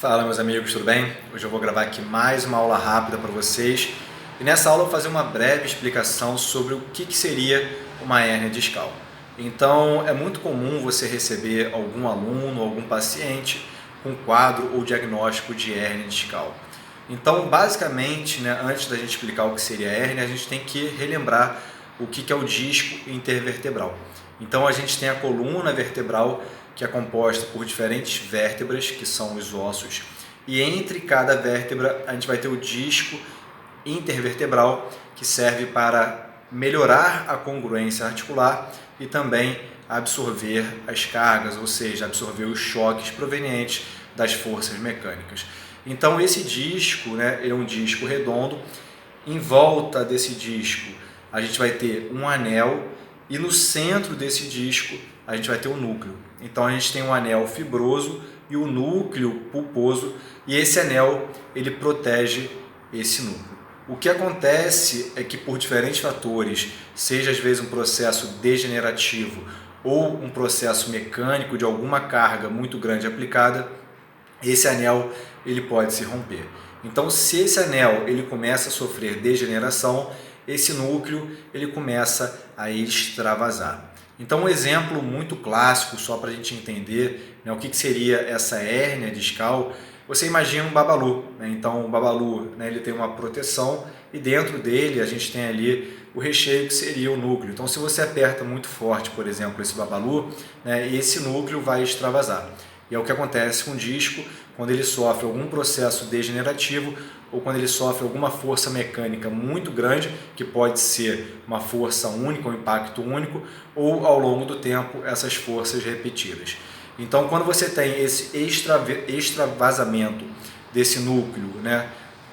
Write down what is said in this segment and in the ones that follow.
Fala, meus amigos, tudo bem? Hoje eu vou gravar aqui mais uma aula rápida para vocês e nessa aula eu vou fazer uma breve explicação sobre o que seria uma hérnia discal. Então, é muito comum você receber algum aluno, algum paciente com quadro ou diagnóstico de hérnia discal. Então, basicamente, antes da gente explicar o que seria a hérnia, a gente tem que relembrar o que é o disco intervertebral. Então, a gente tem a coluna vertebral, que é composta por diferentes vértebras, que são os ossos, e entre cada vértebra a gente vai ter o disco intervertebral, que serve para melhorar a congruência articular e também absorver as cargas, ou seja, absorver os choques provenientes das forças mecânicas. Então esse disco, é um disco redondo. Em volta desse disco a gente vai ter um anel e no centro desse disco a gente vai ter o núcleo. Então a gente tem um anel fibroso e o núcleo pulposo, e esse anel ele protege esse núcleo. O que acontece é que por diferentes fatores, seja às vezes um processo degenerativo ou um processo mecânico de alguma carga muito grande aplicada, esse anel ele pode se romper. Então, se esse anel ele começa a sofrer degeneração, esse núcleo ele começa a extravasar. Então, um exemplo muito clássico, só para a gente entender o que seria essa hérnia discal, você imagina um babalu. Então, o babalu ele tem uma proteção e dentro dele a gente tem ali o recheio, que seria o núcleo. Então, se você aperta muito forte, por exemplo, esse babalu, esse núcleo vai extravasar. E é o que acontece com o disco quando ele sofre algum processo degenerativo ou quando ele sofre alguma força mecânica muito grande, que pode ser uma força única, um impacto único, ou ao longo do tempo essas forças repetidas. Então, quando você tem esse extravasamento desse núcleo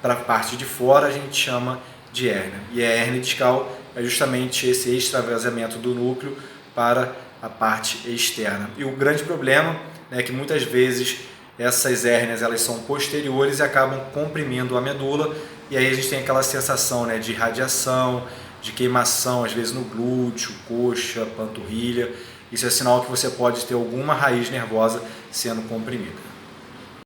para a parte de fora, a gente chama de hérnia. E a hérnia discal é justamente esse extravasamento do núcleo para a parte externa. E o grande problema é que muitas vezes essas hérnias elas são posteriores e acabam comprimindo a medula, e aí a gente tem aquela sensação de radiação, de queimação, às vezes no glúteo, coxa, panturrilha. Isso é sinal que você pode ter alguma raiz nervosa sendo comprimida.